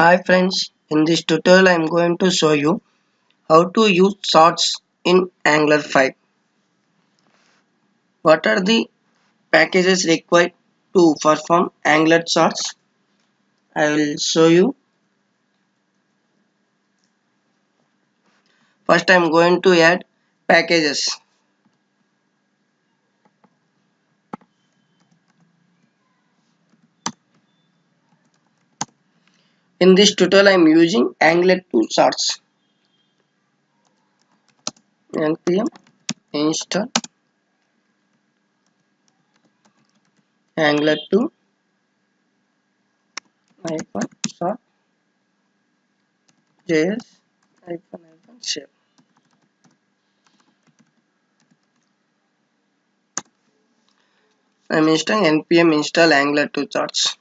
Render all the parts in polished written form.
Hi friends, in this tutorial I am going to show you how to use charts in Angular 5. What are the packages required to perform Angular charts? I will show you. First I am going to add packages. In this tutorial I am using Angular 2 charts. npm install Angular 2 hyphen chart js hyphen shape. I am installing npm install Angular 2 charts.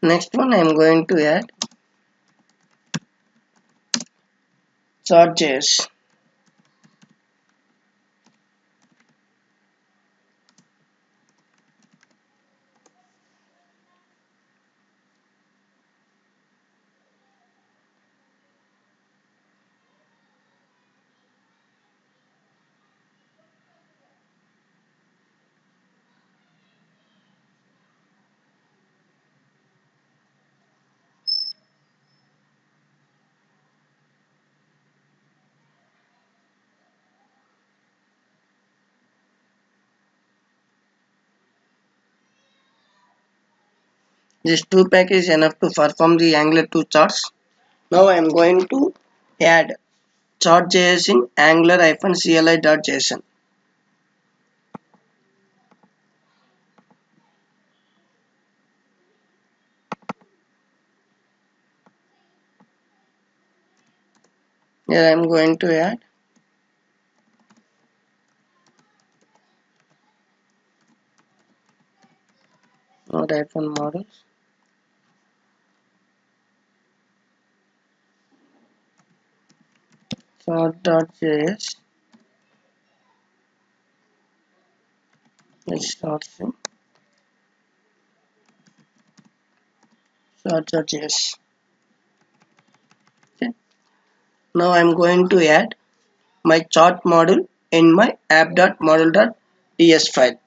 Next one I am going to add chart.js. These two packages enough to perform the Angular 2 charts. Now I am going to add chart.js in angular-cli.json. Here I am going to add node-models chart.js is sourcing chart.js. Okay. Now I am going to add my chart model in my app.model.ts file.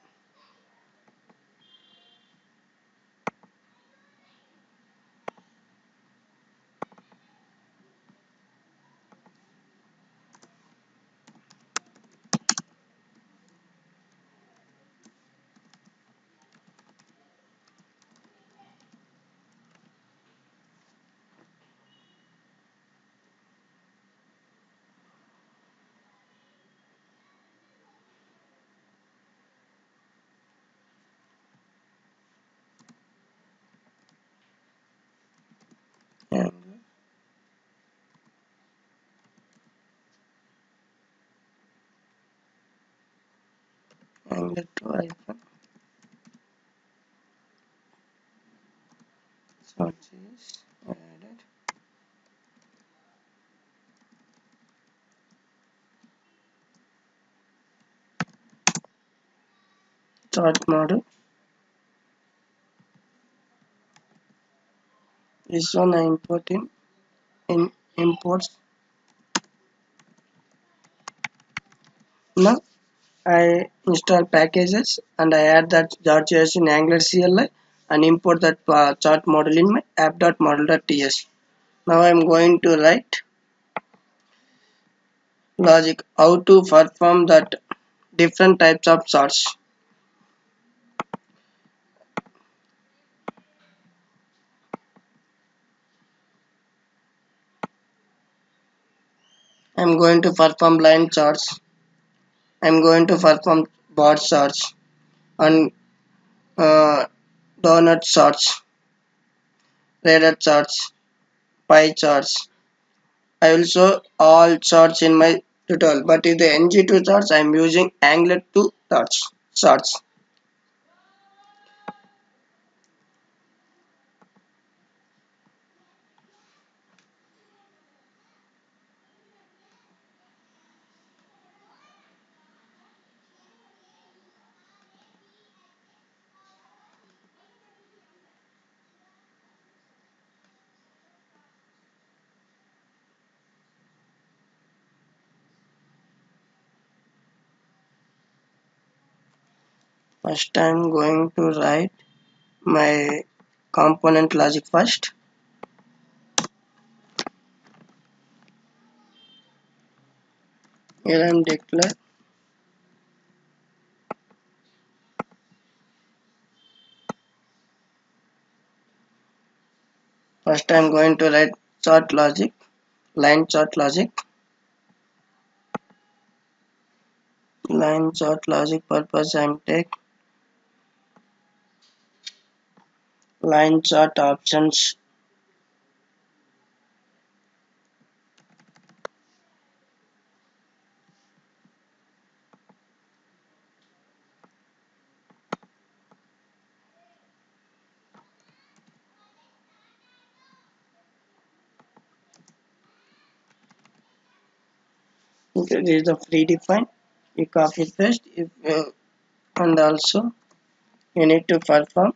Angular 2 hyphen chart.js added chart model. This one I import in imports. Now I install packages and I add that chart.js in Angular CLI and import that chart model in my app.model.ts. Now I am going to write logic how to perform that different types of charts. I am going to perform line charts. I am going to perform bar charts. and uh, donut charts, radar charts, pie charts. I will show all charts in my tutorial, but in the ng2 charts I am using Angular 2 charts. First I am going to write my component logic first. Here I am declare. First I am going to write chart logic, line chart logic. Line chart logic purpose I am take line chart options. Okay, this is the predefined. You copy paste if and also you need to perform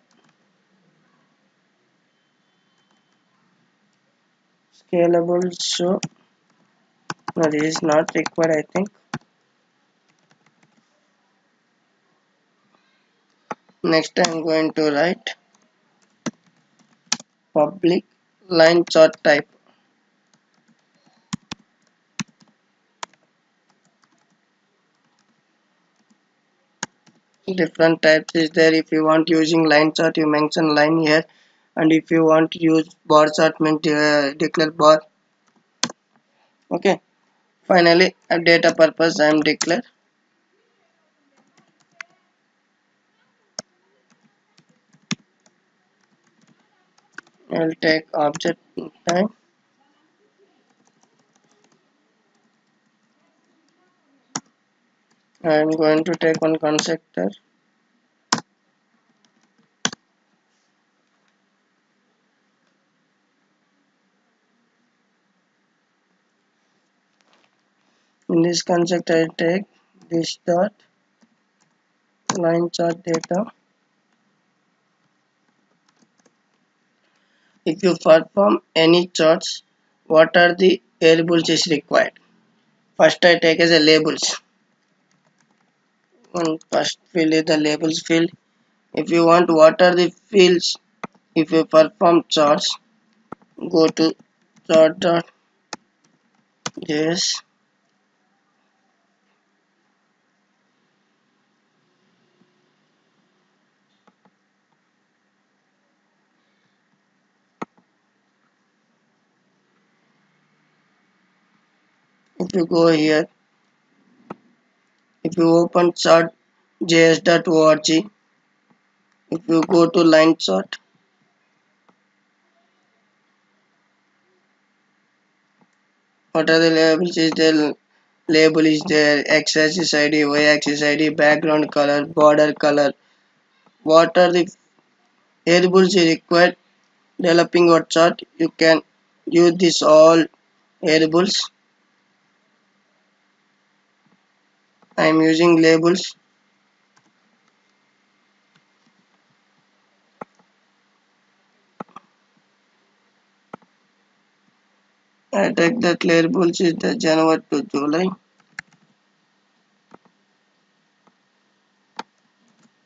scalable, so no, this is not required I think. Next I am going to write public line chart type. Different types is there. If you want using line chart you mention line here, and if you want to use bar chart means declare bar. Okay, finally a data purpose I am declare. I will take object time. I am going to take one constructor. In this constructor I take this dot line chart data. If you perform any charts, what are the variables is required? First I take as a labels. One first field is the labels field. If you want what are the fields, if you perform charts, go to chart.js. If you go here, if you open chart.js.org, if you go to line chart, what are the labels is there? Label is there, x-axis id, y-axis id, background color, border color. What are the variables you require developing your chart? You can use this all variables. I am using labels. I take that labels is the January to July.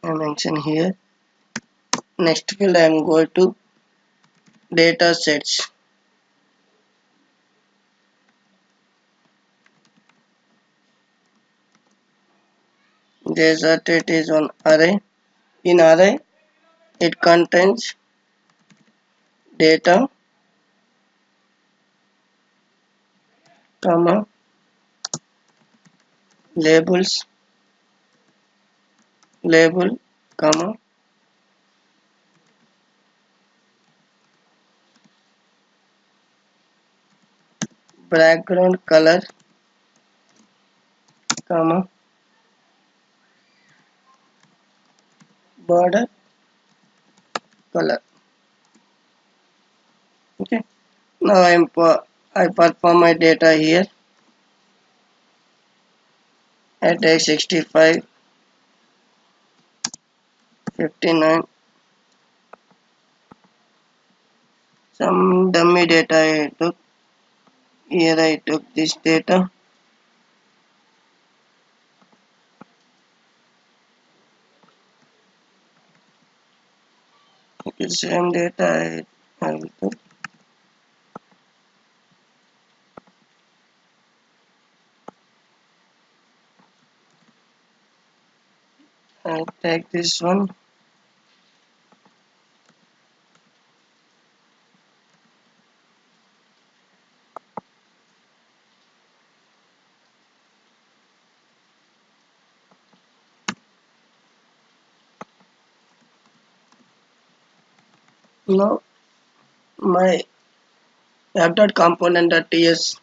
I mention here. Next field I am going to data sets. Data set is on array. In array it contains data, comma, labels, label, comma, background color, comma, border color. Okay. Now I perform my data here. I take 65, 59. Some dummy data I took. Here I took this data. Okay, same data I will took. I take this one. Now my app.component.ts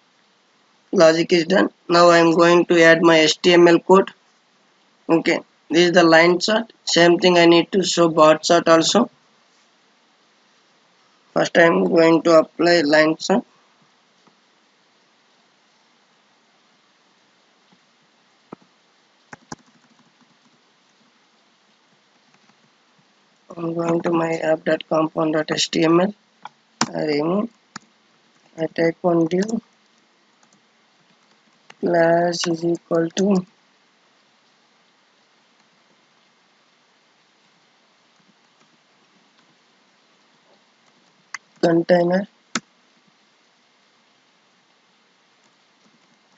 logic is done. Now I am going to add my HTML code. Okay, this is the line chart. Same thing I need to show bar chart also. First I am going to apply line chart. I'm going to my app.component.html. I remove. I take one div. Class is equal to container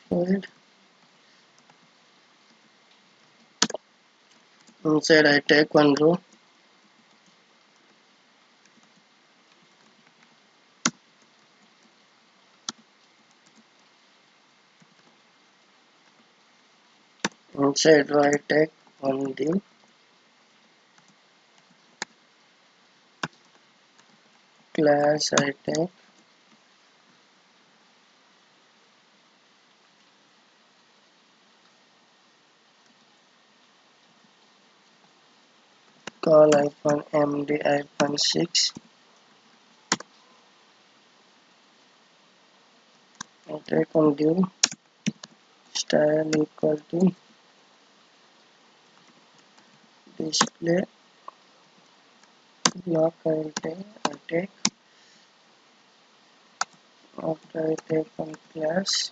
field. Inside I take one row. Inside row I take one div. Class I take call -md-6. I take one div. Style equal to display block. I take after I take one class.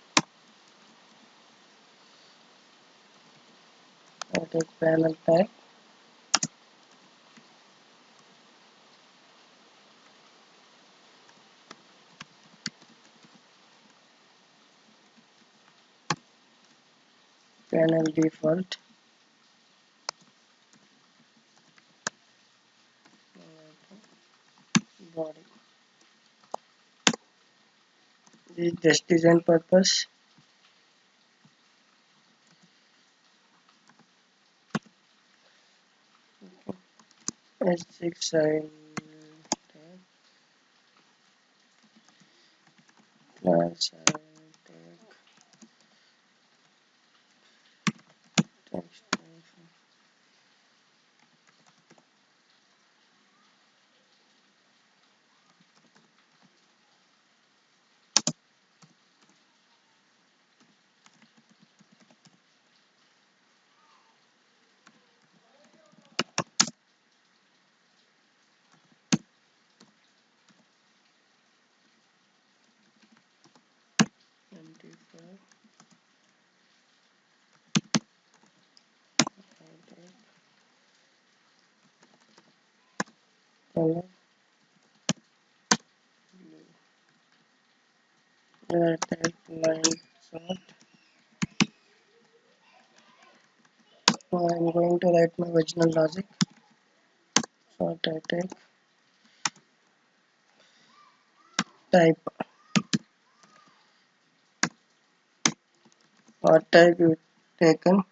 I take panel type. Panel default. Body. This is just design purpose. H6 I take class. I take text. Identify. I take color. I take line chart. Now I am going to write my original logic. What I take type. What type you taken?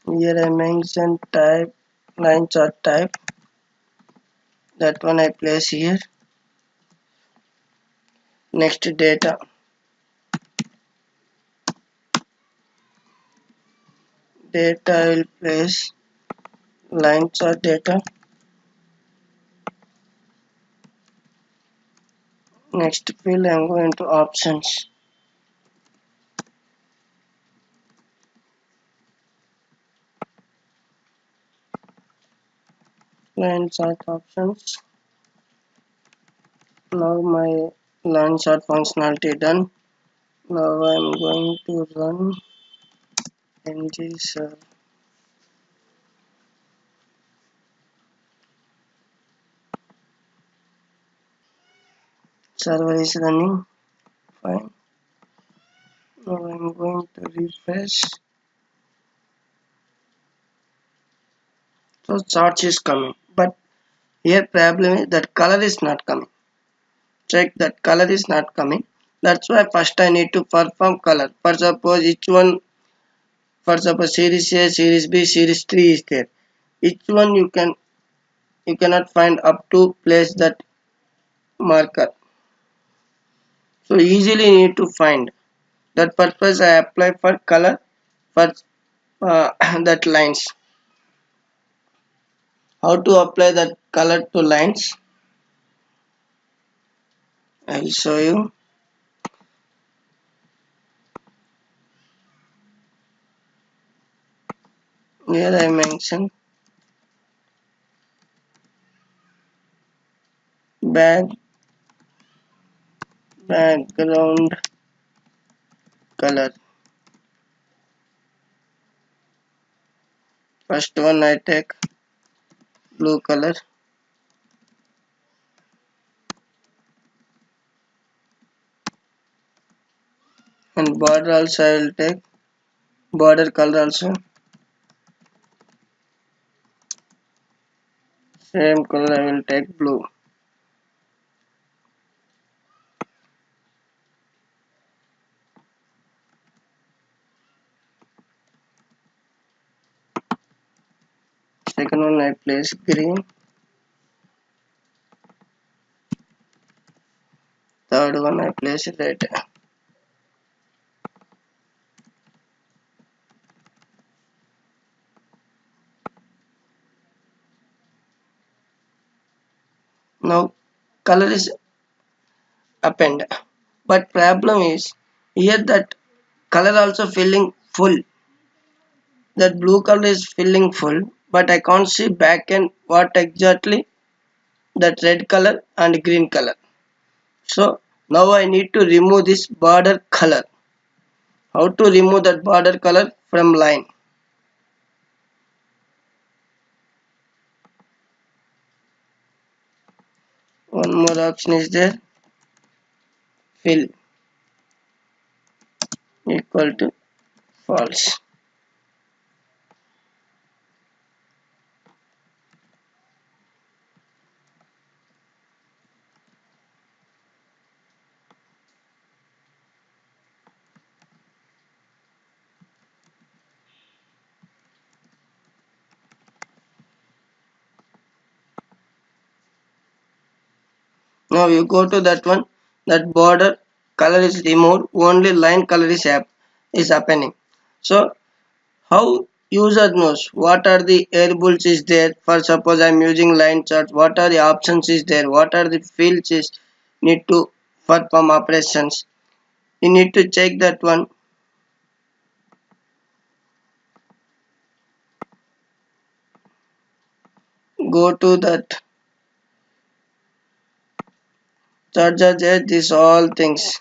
Here I mention type line chart type, that one I place here. Next data, I will place line chart data. Next field I am going to options, line chart options. Now my line chart functionality done. Now I am going to run ng server is running fine. Now I am going to refresh. So charge is coming, but here problem is that color is not coming. Check that color is not coming. That's why first I need to perform color. For suppose each one, for suppose series A, series B, series 3 is there. Each one you cannot find up to place that marker. So easily need to find. That purpose I apply for color for that lines. How to apply that color to lines? I will show you. Here I mention back background color. First one I take blue color, and border also I will take border color also same color I will take blue. Second one I place green. Third one I place red. Now color is append, but problem is here that color also filling full. That blue color is filling full, but I can't see back end what exactly that red color and green color. So now I need to remove this border color. How to remove that border color from line? One more option is there, fill equal to false. Now you go to that one, that border color is removed, only line color is happening. So how user knows what are the variables is there? For suppose I am using line chart, what are the options is there? What are the fields is need to perform operations? You need to check that one. Go to that charger there, these all things.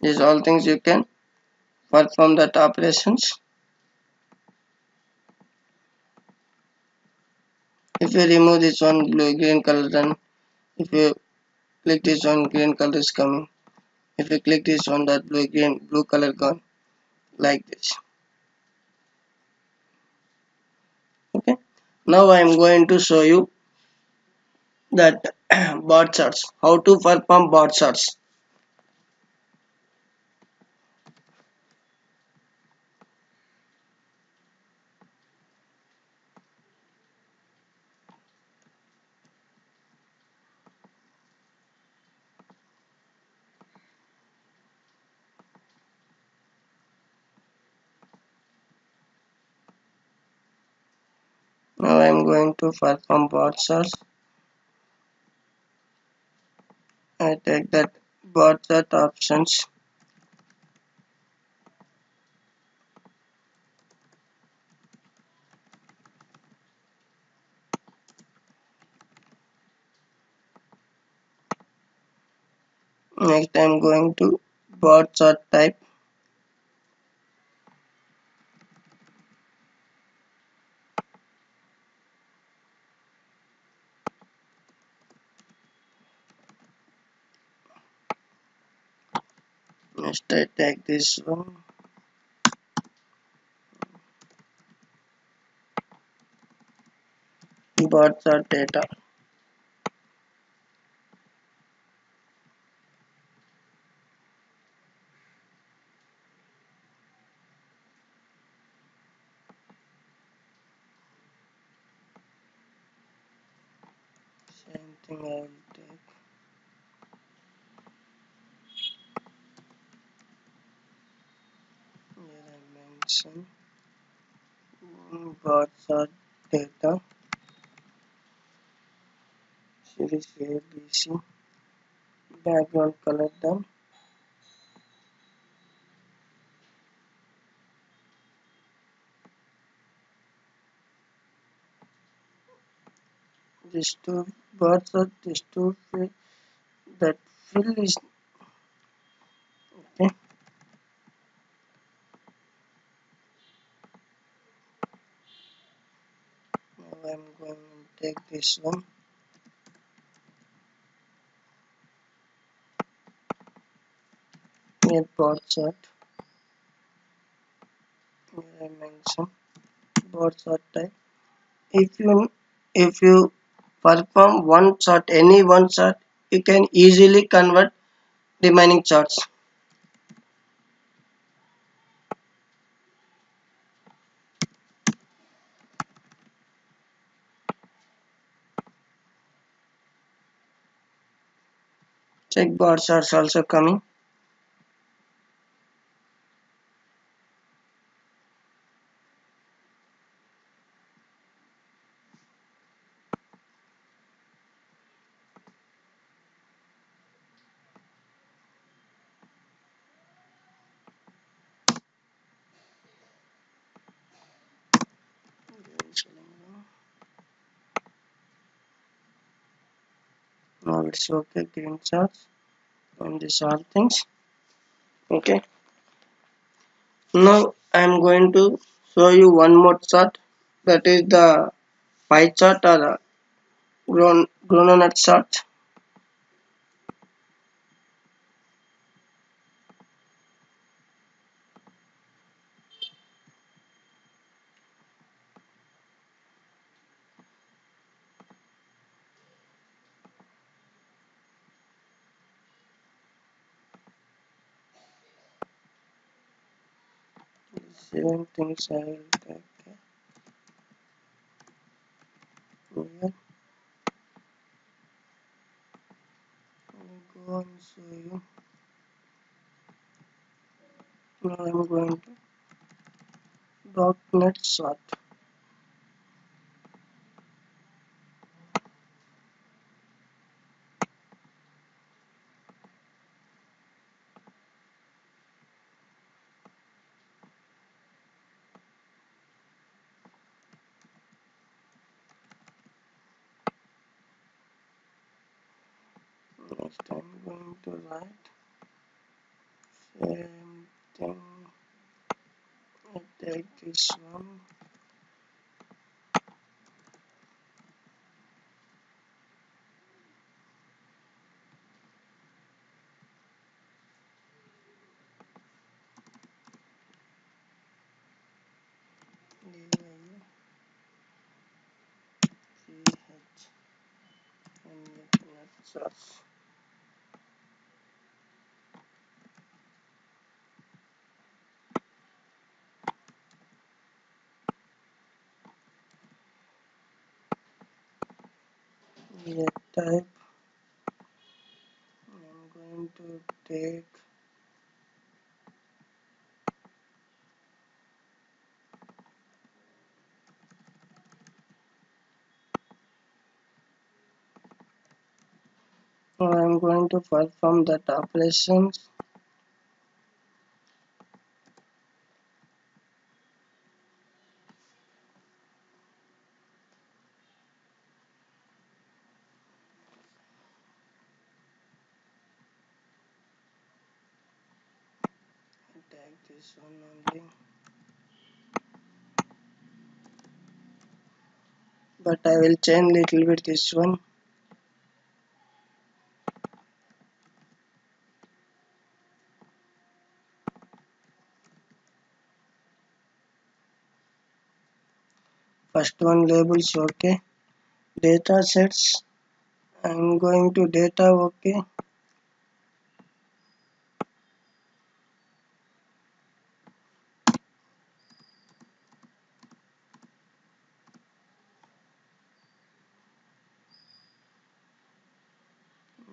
These all things you can perform that operations. If you remove this one blue green color, then if you click this one, green color is coming. If you click this one, that blue color gone, like this. Okay. Now I am going to show you that bar charts. How to perform bar charts. Now I am going to perform bot search. I take that bot search options. Next I am going to bot search type. Next I take this one. Bot search data. Same thing I will take. Here I mention bot search data. Series ABC. Background color done. This two bot search, this two fill, that fill is okay. Now I'm going to take this one. Here bot search. Here I mention bot search type. If you perform one shot, any one shot, you can easily convert remaining shots. Check bot shots also coming. Now it's okay. Green shots and these all things. Okay. Now I am going to show you one more chart, that is the pie chart or the groundnut chart. Same things I will take here. I will go and show you. Now I am going to .NET chart. Next I am going to write same thing. I take this one. DIGH and .NET chart. Here type. I am going to take to perform that operations. Take this one only, but I will change little bit this one. First one labels, okay. Data sets, I'm going to data, okay.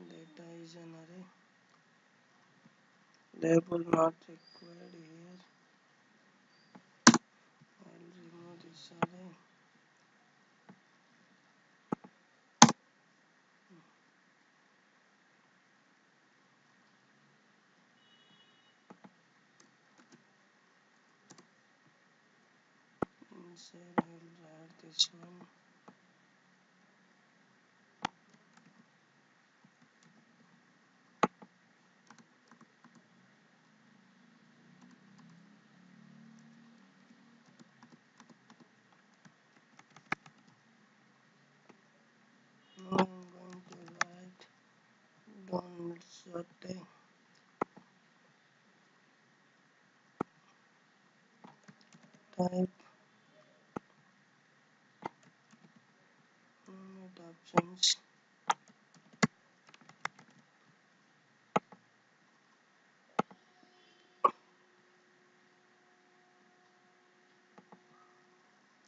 Data is an array. Label not required here. I'll remove this array. Inside I'll add this one. Now I'm going to write Donald Sote type options.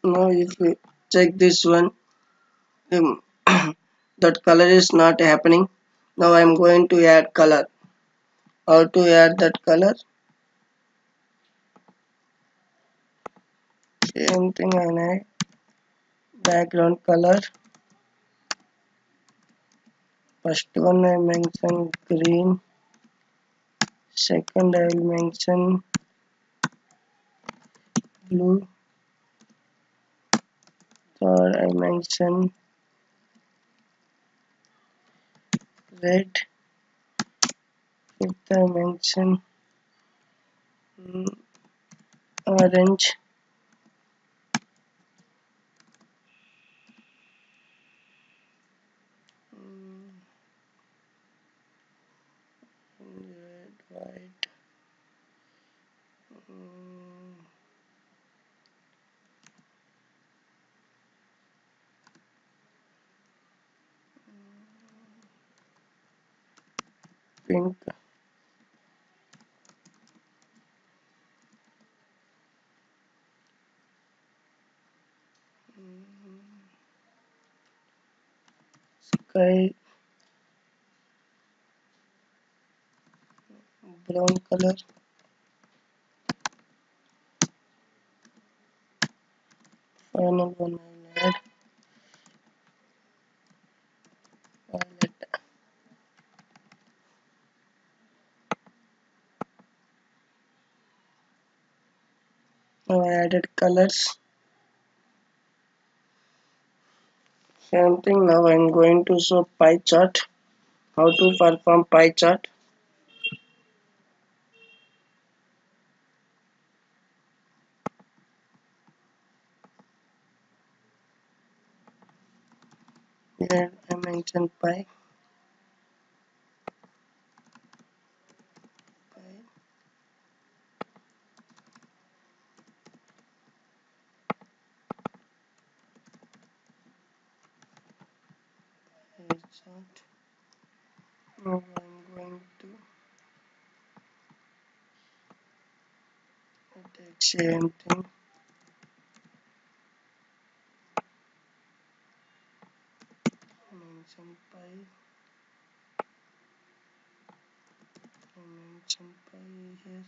Now if you check this one, um, that color is not happening. Now I am going to add color. How to add that color? Same thing, I add background color. First one I mention green. Second I will mention blue. Third I mention red. Fifth I mention orange. Red, white. Pink. Sky brown color. Final one I will add violet. Now I added colors. Same thing. Now I am going to show pie chart. How to perform pie chart? Here I mention pie. Pie chart. Now I am going to take same thing. Mention pie. Mention pie here.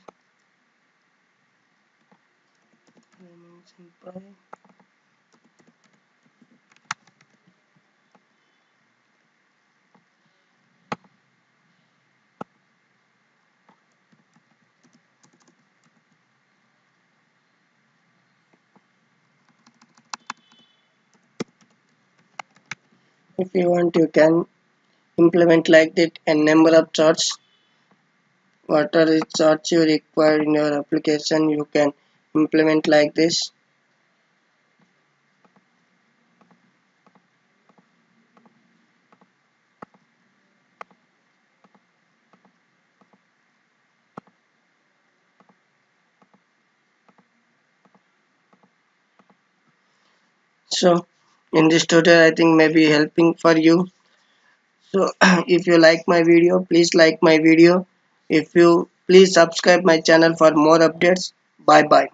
Mention pie. If you want, you can implement like that a number of charts. What are the charts you require in your application? You can implement like this. So in this tutorial, I think maybe helping for you. So if you like my video, please like my video. If you please subscribe my channel for more updates. Bye bye.